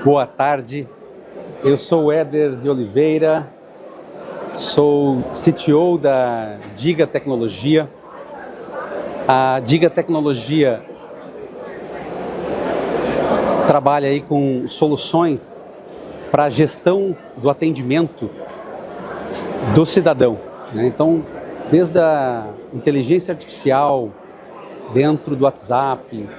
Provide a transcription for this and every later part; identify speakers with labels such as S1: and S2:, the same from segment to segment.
S1: Boa tarde, eu sou o Éder de Oliveira, sou CTO da Diga Tecnologia. A Diga Tecnologia trabalha aí com soluções para a gestão do atendimento do cidadão, né? Então, desde a inteligência artificial dentro do WhatsApp,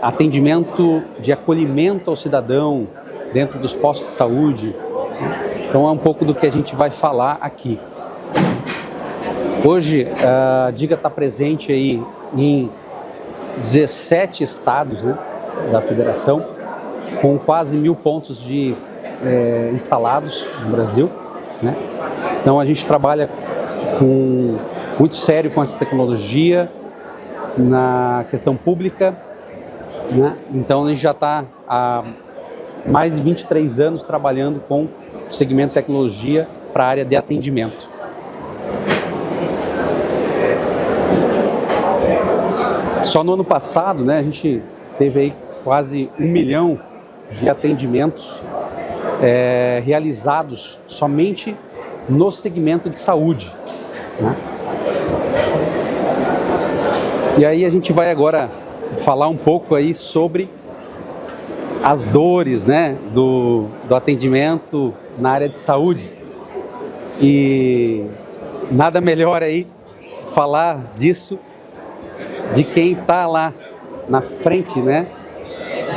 S1: atendimento de acolhimento ao cidadão dentro dos postos de saúde. Então é um pouco do que a gente vai falar aqui. Hoje a Diga está presente aí em 17 estados, né, da federação, com quase 1.000 pontos instalados no Brasil, né? Então a gente trabalha muito sério com essa tecnologia na questão pública, né? Então a gente já está há mais de 23 anos trabalhando com o segmento de tecnologia para a área de atendimento. Só no ano passado, né, a gente teve aí quase 1 milhão de atendimentos realizados somente no segmento de saúde, né? E aí a gente vai agora falar um pouco aí sobre as dores, né, do atendimento na área de saúde. E nada melhor aí falar disso de quem está lá na frente, né,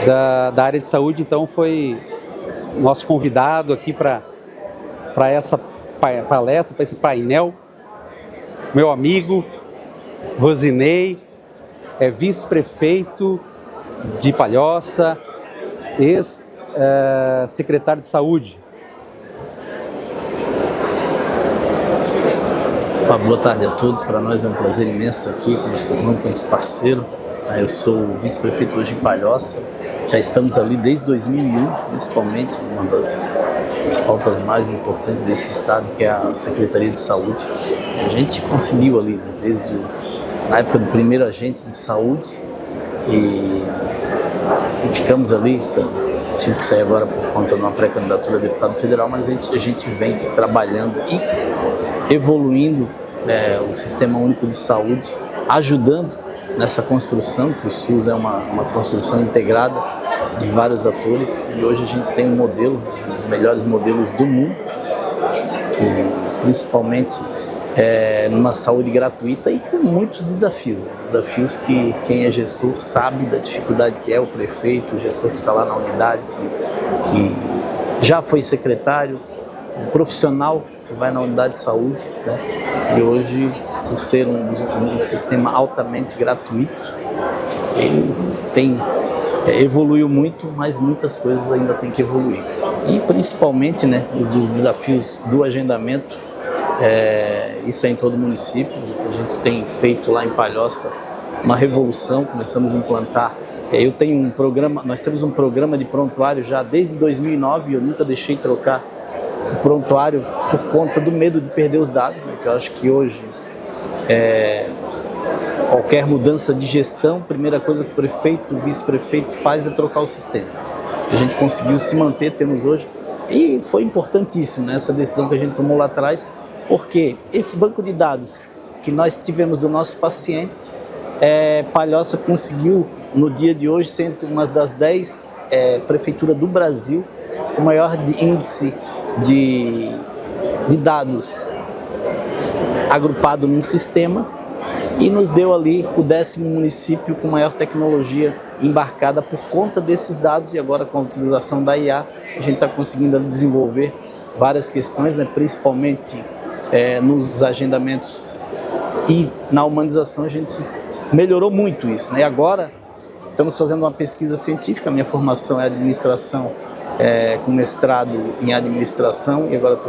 S1: da área de saúde. Então foi nosso convidado aqui para essa palestra, para esse painel, meu amigo Rosinei, vice-prefeito de Palhoça, ex-secretário de saúde.
S2: Boa tarde a todos, para nós é um prazer imenso estar aqui com esse parceiro. Eu sou o vice-prefeito hoje em Palhoça, já estamos ali desde 2001, principalmente, uma das pautas mais importantes desse estado, que é a Secretaria de Saúde. A gente conseguiu ali, né, desde na época do primeiro agente de saúde, e ficamos ali. Tive que sair agora por conta de uma pré-candidatura a deputado federal, mas a gente vem trabalhando e evoluindo o Sistema Único de Saúde, ajudando nessa construção, que o SUS é uma construção integrada de vários atores, e hoje a gente tem um modelo, um dos melhores modelos do mundo, que principalmente numa saúde gratuita e com muitos desafios que quem é gestor sabe da dificuldade que é, o prefeito, o gestor que está lá na unidade, que já foi secretário, um profissional que vai na unidade de saúde, né? E hoje, por ser um sistema altamente gratuito, ele evoluiu muito, mas muitas coisas ainda tem que evoluir. E principalmente, né, dos desafios do agendamento. Isso é em todo o município. A gente tem feito lá em Palhoça uma revolução, começamos a implantar. Nós temos um programa de prontuário já desde 2009, e eu nunca deixei trocar o prontuário por conta do medo de perder os dados, né? Que eu acho que hoje qualquer mudança de gestão, a primeira coisa que o prefeito, o vice-prefeito faz é trocar o sistema. A gente conseguiu se manter, temos hoje, e foi importantíssimo, né, essa decisão que a gente tomou lá atrás, porque esse banco de dados que nós tivemos do nosso paciente, Palhoça conseguiu, no dia de hoje, ser uma das 10 prefeituras do Brasil, o maior índice de dados agrupado num sistema, e nos deu ali o 10º município com maior tecnologia embarcada por conta desses dados. E agora, com a utilização da IA, a gente está conseguindo desenvolver várias questões, né, principalmente nos agendamentos e na humanização. A gente melhorou muito isso, né? E agora estamos fazendo uma pesquisa científica. Minha formação é administração, com mestrado em administração, e agora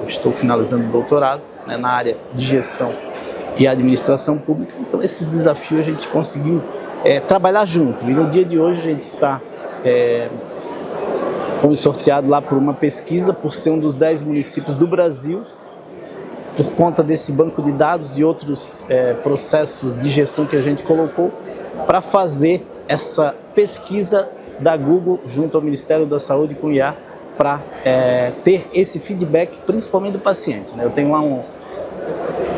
S2: estou finalizando o doutorado, né, na área de gestão e administração pública. Então esses desafios a gente conseguiu trabalhar junto, e no dia de hoje a gente fomos sorteados lá por uma pesquisa, por ser um dos 10 municípios do Brasil, por conta desse banco de dados e outros processos de gestão que a gente colocou, para fazer essa pesquisa da Google junto ao Ministério da Saúde com o IA para ter esse feedback, principalmente do paciente, né? Eu tenho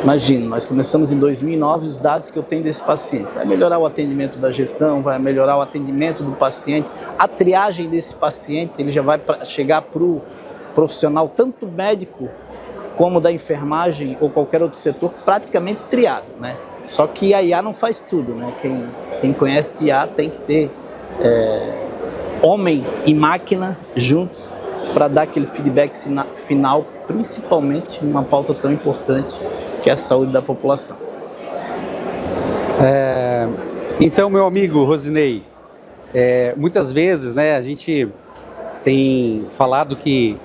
S2: imagino, nós começamos em 2009, os dados que eu tenho desse paciente. Vai melhorar o atendimento da gestão, vai melhorar o atendimento do paciente, a triagem desse paciente, ele já vai chegar para o profissional, tanto médico como da enfermagem ou qualquer outro setor, praticamente triado, né? Só que a IA não faz tudo, né? Quem conhece IA tem que ter homem e máquina juntos para dar aquele feedback final, principalmente numa pauta tão importante que é a saúde da população.
S1: Então, meu amigo Rosinei, muitas vezes, né, a gente tem falado que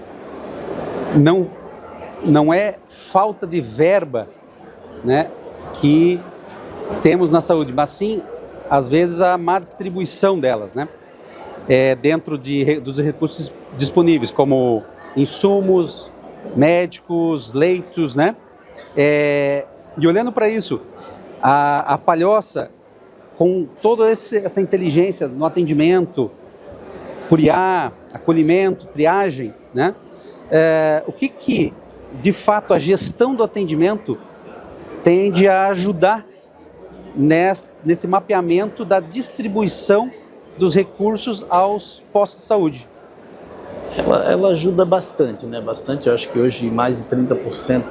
S1: não é falta de verba, né, que temos na saúde, mas sim, às vezes, a má distribuição delas, né, dentro dos recursos disponíveis, como insumos, médicos, leitos, né? E olhando para isso, a Palhoça, com toda essa inteligência no atendimento, por IA, acolhimento, triagem, né? O que de fato a gestão do atendimento tende a ajudar nesse mapeamento da distribuição dos recursos aos postos de saúde?
S2: Ela ajuda bastante, né? Bastante. Eu acho que hoje mais de 30%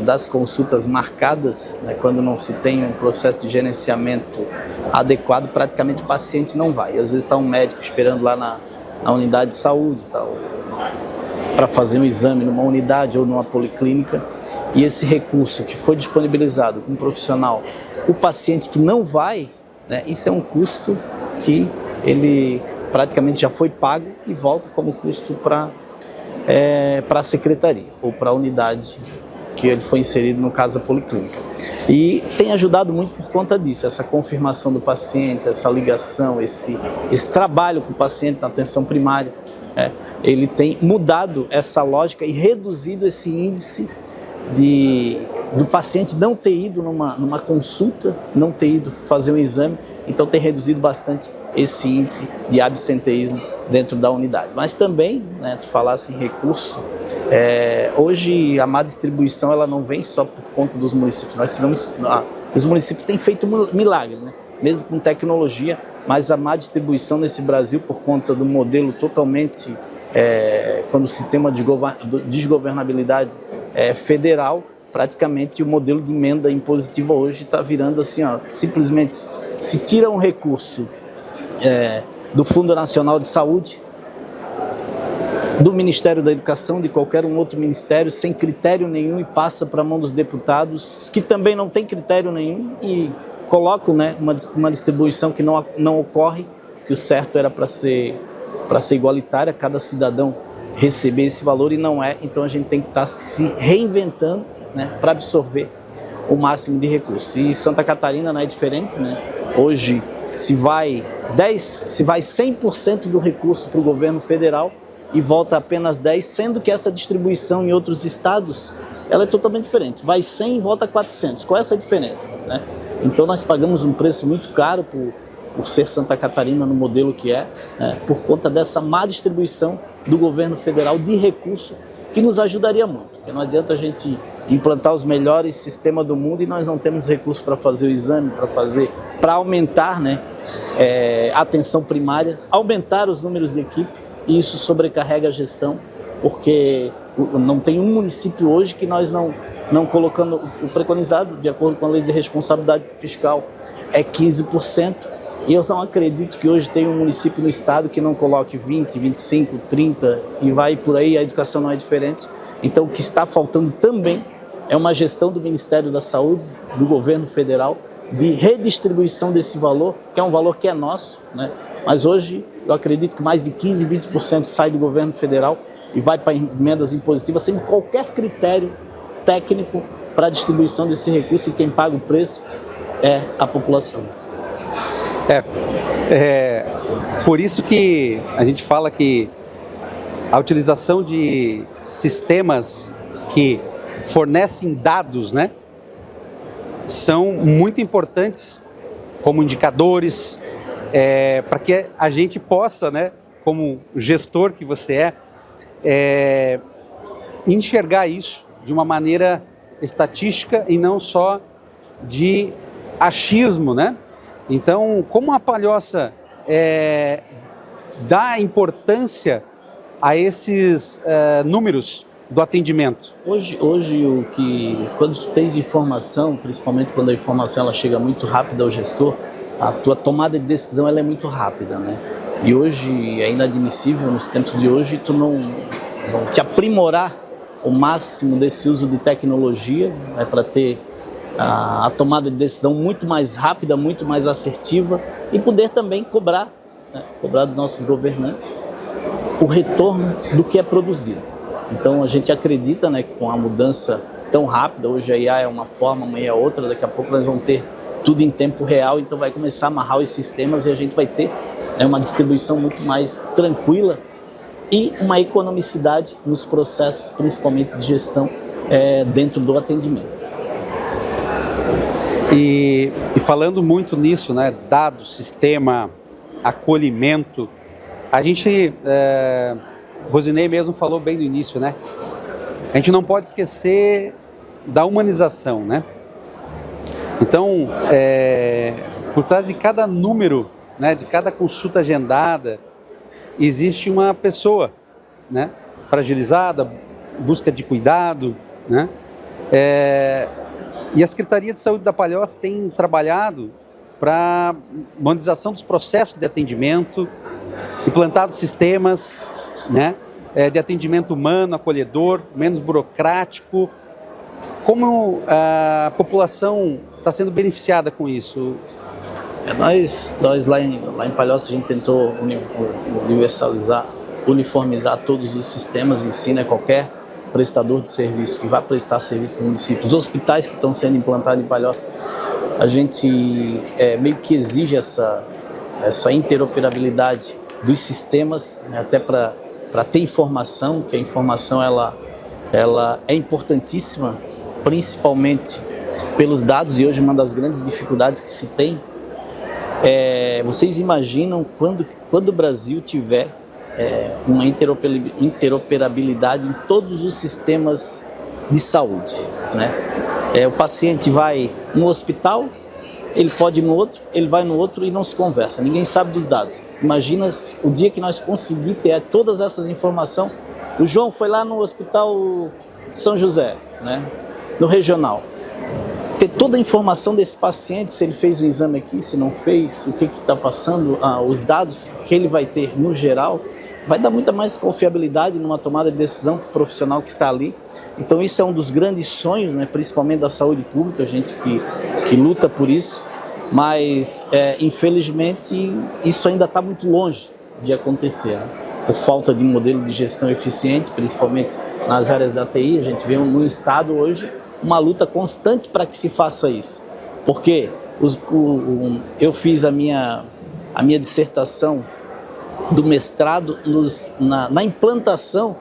S2: das consultas marcadas, né, quando não se tem um processo de gerenciamento adequado, praticamente o paciente não vai. E às vezes está um médico esperando lá na unidade de saúde, para fazer um exame numa unidade ou numa policlínica, e esse recurso que foi disponibilizado com um profissional, o paciente que não vai, né, isso é um custo que ele praticamente já foi pago e volta como custo para a secretaria ou para a unidade que ele foi inserido, no caso da policlínica. E tem ajudado muito por conta disso, essa confirmação do paciente, essa ligação, esse trabalho com o paciente na atenção primária. Ele tem mudado essa lógica e reduzido esse índice do paciente não ter ido numa consulta, não ter ido fazer um exame, então tem reduzido bastante esse índice de absenteísmo dentro da unidade. Mas também, né, tu falasse em recurso, hoje a má distribuição ela não vem só por conta dos municípios. Nós tivemos, os municípios têm feito milagre, né, mesmo com tecnologia, mas a má distribuição nesse Brasil por conta do modelo totalmente, quando se tem uma desgovernabilidade federal, praticamente o modelo de emenda impositiva hoje está virando assim, simplesmente se tira um recurso do Fundo Nacional de Saúde, do Ministério da Educação, de qualquer um outro ministério, sem critério nenhum, e passa para a mão dos deputados, que também não tem critério nenhum, e colocam, né, uma distribuição que não ocorre, que o certo era para ser igualitária, cada cidadão receber esse valor, e não é. Então a gente tem que estar se reinventando, né, para absorver o máximo de recursos. E Santa Catarina não é diferente, né? Hoje se vai 100% do recurso para o governo federal e volta apenas 10%, sendo que essa distribuição em outros estados ela é totalmente diferente. Vai 100 e volta 400. Qual é essa diferença, né? Então nós pagamos um preço muito caro por ser Santa Catarina no modelo que né, por conta dessa má distribuição do governo federal de recurso, que nos ajudaria muito. Porque não adianta a gente implantar os melhores sistemas do mundo e nós não temos recursos para fazer o exame, para aumentar, né, a atenção primária, aumentar os números de equipe, e isso sobrecarrega a gestão, porque não tem um município hoje que nós não colocando o preconizado, de acordo com a lei de responsabilidade fiscal, é 15%, e eu não acredito que hoje tem um município no estado que não coloque 20, 25, 30 e vai por aí. A educação não é diferente. Então o que está faltando também é uma gestão do Ministério da Saúde, do governo federal, de redistribuição desse valor, que é um valor que é nosso, né? Mas hoje eu acredito que mais de 15, 20% sai do governo federal e vai para emendas impositivas sem qualquer critério técnico para a distribuição desse recurso, e quem paga o preço é a população.
S1: Por isso que a gente fala que a utilização de sistemas que fornecem dados, né, são muito importantes como indicadores, para que a gente possa, né, como gestor que você enxergar isso de uma maneira estatística e não só de achismo, né? Então, como a Palhoça dá importância a esses números do atendimento?
S2: Hoje quando tu tens informação, principalmente quando a informação ela chega muito rápida ao gestor, a tua tomada de decisão ela é muito rápida, né? E hoje é inadmissível, nos tempos de hoje, tu não te aprimorar o máximo desse uso de tecnologia, né, para ter a tomada de decisão muito mais rápida, muito mais assertiva e poder também cobrar dos nossos governantes o retorno do que é produzido. Então a gente acredita, né, que com a mudança tão rápida, hoje a IA é uma forma, amanhã é outra, daqui a pouco nós vamos ter tudo em tempo real, então vai começar a amarrar os sistemas e a gente vai ter uma distribuição muito mais tranquila e uma economicidade nos processos, principalmente de gestão, dentro do atendimento.
S1: E falando muito nisso, né, dados, sistema, acolhimento, a gente, Rosinei mesmo falou bem no início, né, a gente não pode esquecer da humanização, né? Então, por trás de cada número, né, de cada consulta agendada, existe uma pessoa, né, fragilizada, busca de cuidado, né? E a Secretaria de Saúde da Palhoça tem trabalhado para modernização dos processos de atendimento, implantado sistemas, né, de atendimento humano, acolhedor, menos burocrático. Como a população está sendo beneficiada com isso?
S2: Nós lá em Palhoça a gente tentou uniformizar todos os sistemas em si, né? Qualquer prestador de serviço que vai prestar serviço no município, os hospitais que estão sendo implantados em Palhoça, a gente meio que exige essa interoperabilidade dos sistemas, né? Até para ter informação, que a informação ela é importantíssima, principalmente pelos dados, e hoje uma das grandes dificuldades que se tem vocês imaginam quando o Brasil tiver uma interoperabilidade em todos os sistemas de saúde, né? O paciente vai no hospital, ele pode ir no outro, ele vai no outro e não se conversa, ninguém sabe dos dados. Imagina o dia que nós conseguirmos ter todas essas informações. O João foi lá no Hospital São José, né? No regional, ter toda a informação desse paciente, se ele fez um exame aqui, se não fez, o que está passando, os dados que ele vai ter no geral, vai dar muita mais confiabilidade numa tomada de decisão para o profissional que está ali. Então isso é um dos grandes sonhos, né, principalmente da saúde pública, a gente que luta por isso, mas infelizmente isso ainda está muito longe de acontecer, né? Por falta de modelo de gestão eficiente, principalmente nas áreas da TI. A gente vê no estado hoje uma luta constante para que se faça isso, porque eu fiz a minha dissertação do mestrado na implantação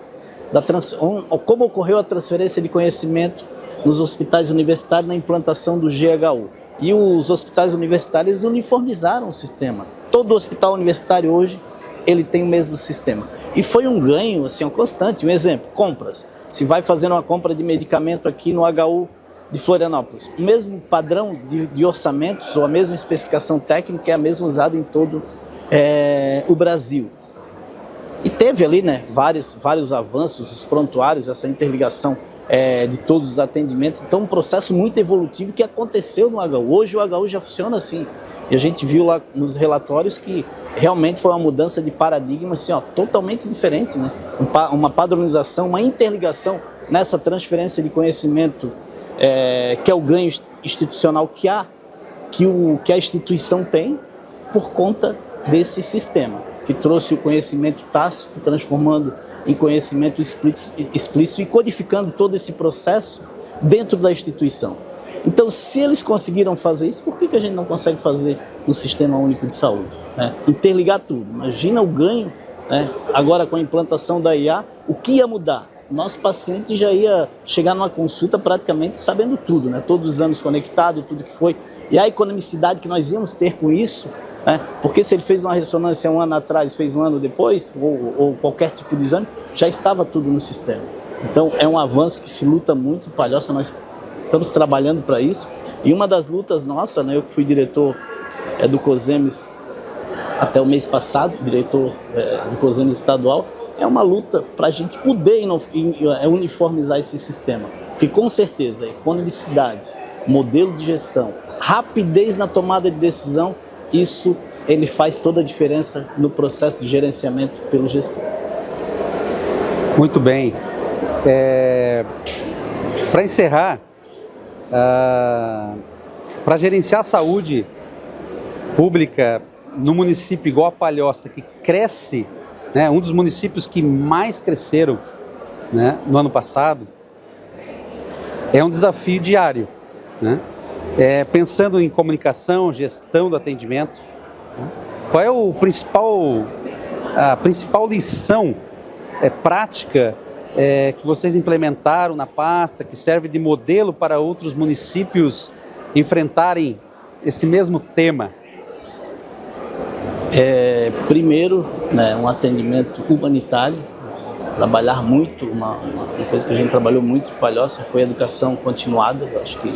S2: como ocorreu a transferência de conhecimento nos hospitais universitários na implantação do GHU. E os hospitais universitários uniformizaram o sistema. Todo hospital universitário hoje ele tem o mesmo sistema. E foi um ganho assim, constante. Um exemplo, compras. Se vai fazer uma compra de medicamento aqui no HU de Florianópolis, o mesmo padrão de orçamentos ou a mesma especificação técnica é a mesma usada em todo o Brasil. E teve ali, né, vários avanços, os prontuários, essa interligação de todos os atendimentos. Então, um processo muito evolutivo que aconteceu no HU. Hoje o HU já funciona assim. E a gente viu lá nos relatórios que realmente foi uma mudança de paradigma assim, totalmente diferente, né? Uma padronização, uma interligação nessa transferência de conhecimento, que é o ganho institucional que a instituição tem por conta desse sistema, que trouxe o conhecimento tácito, transformando em conhecimento explícito e codificando todo esse processo dentro da instituição. Então, se eles conseguiram fazer isso, por que a gente não consegue fazer um sistema único de saúde, né? Interligar tudo. Imagina o ganho, né? Agora com a implantação da IA, o que ia mudar? Nosso paciente já ia chegar numa consulta praticamente sabendo tudo, né? Todos os exames conectados, tudo que foi. E a economicidade que nós íamos ter com isso né? Porque se ele fez uma ressonância um ano atrás, fez um ano depois, ou qualquer tipo de exame, já estava tudo no sistema. Então é um avanço que se luta muito. Em Palhoça nós estamos trabalhando para isso, e uma das lutas nossa, né, eu que fui diretor do COSEMES até o mês passado, diretor do COSEMES estadual, é uma luta para a gente poder uniformizar esse sistema, porque com certeza economicidade, modelo de gestão, rapidez na tomada de decisão, isso ele faz toda a diferença no processo de gerenciamento pelo gestor.
S1: Muito bem. Para encerrar, para gerenciar a saúde pública no município igual a Palhoça, que cresce, né, um dos municípios que mais cresceram, né, no ano passado, é um desafio diário, né? Pensando em comunicação, gestão do atendimento, né? Qual é a principal lição prática que vocês implementaram na pasta, que serve de modelo para outros municípios enfrentarem esse mesmo tema?
S2: Primeiro, né, um atendimento humanitário, trabalhar muito, uma coisa que a gente trabalhou muito em Palhoça foi a educação continuada. Eu acho que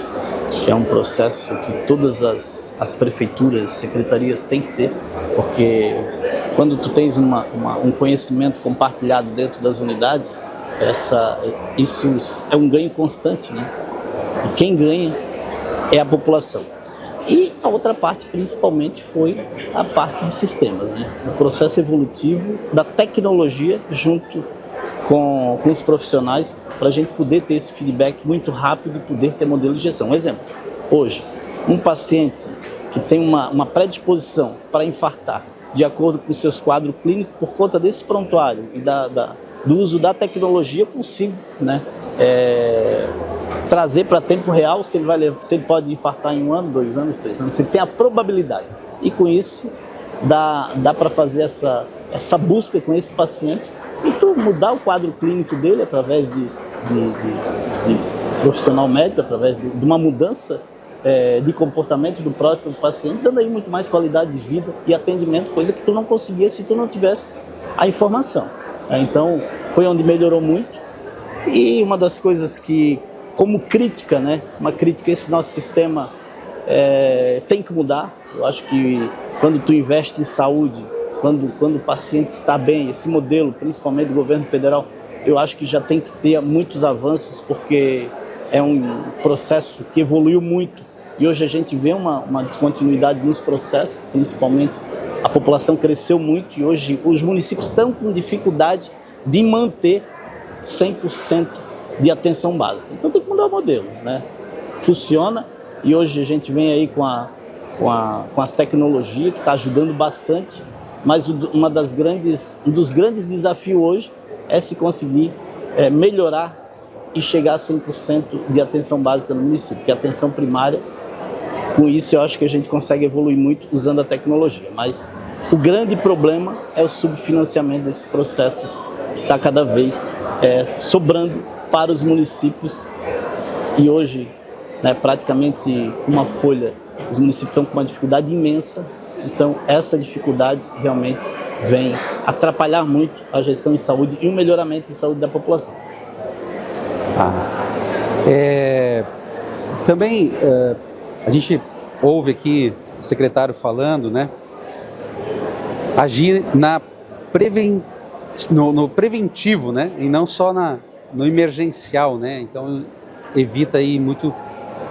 S2: é um processo que todas as prefeituras, secretarias têm que ter, porque quando tu tens um conhecimento compartilhado dentro das unidades, isso é um ganho constante, né? E quem ganha é a população. E a outra parte, principalmente, foi a parte de sistemas, né? O processo evolutivo da tecnologia junto com os profissionais, para a gente poder ter esse feedback muito rápido e poder ter modelo de gestão. Um exemplo, hoje, um paciente que tem uma predisposição para infartar, de acordo com os seus quadros clínicos, por conta desse prontuário e do uso da tecnologia, eu consigo, né, trazer para tempo real se ele pode infartar em 1 ano, 2 anos, 3 anos, se ele tem a probabilidade. E com isso, dá para fazer essa busca com esse paciente e tu mudar o quadro clínico dele através de profissional médico, através de uma mudança de comportamento do próprio paciente, dando aí muito mais qualidade de vida e atendimento, coisa que tu não conseguia se tu não tivesse a informação. Então, foi onde melhorou muito. E uma das coisas que, como crítica, né, uma crítica, esse nosso sistema tem que mudar. Eu acho que quando tu investe em saúde, quando o paciente está bem, esse modelo, principalmente do governo federal, eu acho que já tem que ter muitos avanços, porque é um processo que evoluiu muito. E hoje a gente vê uma descontinuidade nos processos, principalmente a população cresceu muito e hoje os municípios estão com dificuldade de manter 100% de atenção básica. Então tem que mudar o modelo, né? Funciona e hoje a gente vem aí com as tecnologias que está ajudando bastante, mas um dos grandes desafios hoje é se conseguir melhorar e chegar a 100% de atenção básica no município, que é a atenção primária. Com isso eu acho que a gente consegue evoluir muito usando a tecnologia, mas o grande problema é o subfinanciamento desses processos, que está cada vez sobrando para os municípios. E hoje, né, praticamente uma folha, os municípios estão com uma dificuldade imensa. Então essa dificuldade realmente vem atrapalhar muito a gestão em saúde e o melhoramento em saúde da população.
S1: Também a gente ouve aqui o secretário falando, né, agir no preventivo, né, e não só no emergencial, né, então evita aí muito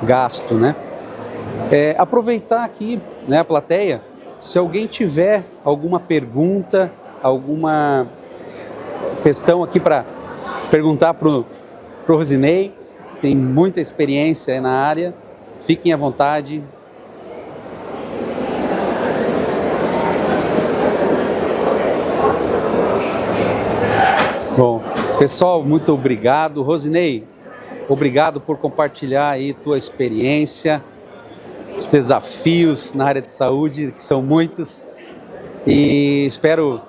S1: gasto, né. Aproveitar aqui, né, a plateia, se alguém tiver alguma pergunta, alguma questão aqui para perguntar para o Rosinei, tem muita experiência na área, fiquem à vontade. Bom, pessoal, muito obrigado. Rosinei, obrigado por compartilhar aí tua experiência, os desafios na área de saúde, que são muitos, e espero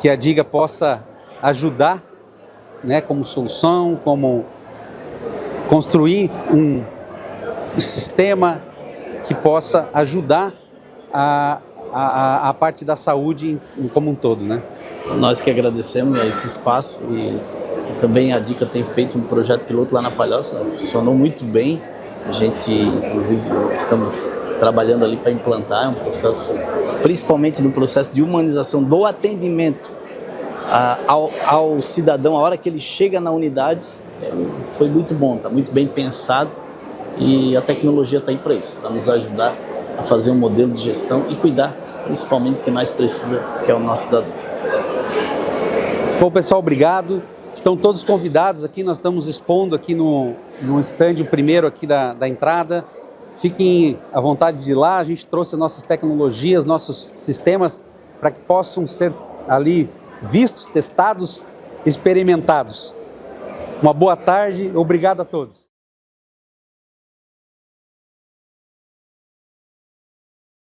S1: que a Diga possa ajudar, né, como solução, como construir um sistema que possa ajudar a a parte da saúde como um todo, né?
S2: Nós que agradecemos esse espaço e também a Dica tem feito um projeto piloto lá na Palhoça, funcionou muito bem. A gente, inclusive, estamos trabalhando ali para implantar um processo, principalmente no processo de humanização do atendimento ao cidadão, a hora que ele chega na unidade. Foi muito bom, está muito bem pensado e a tecnologia está aí para isso, para nos ajudar a fazer um modelo de gestão e cuidar, principalmente, do que mais precisa, que é o nosso cidadão.
S1: Bom, pessoal, obrigado. Estão todos convidados aqui, nós estamos expondo aqui no stand primeiro aqui da entrada. Fiquem à vontade de ir lá, a gente trouxe nossas tecnologias, nossos sistemas para que possam ser ali vistos, testados, experimentados. Uma boa tarde, obrigado a todos.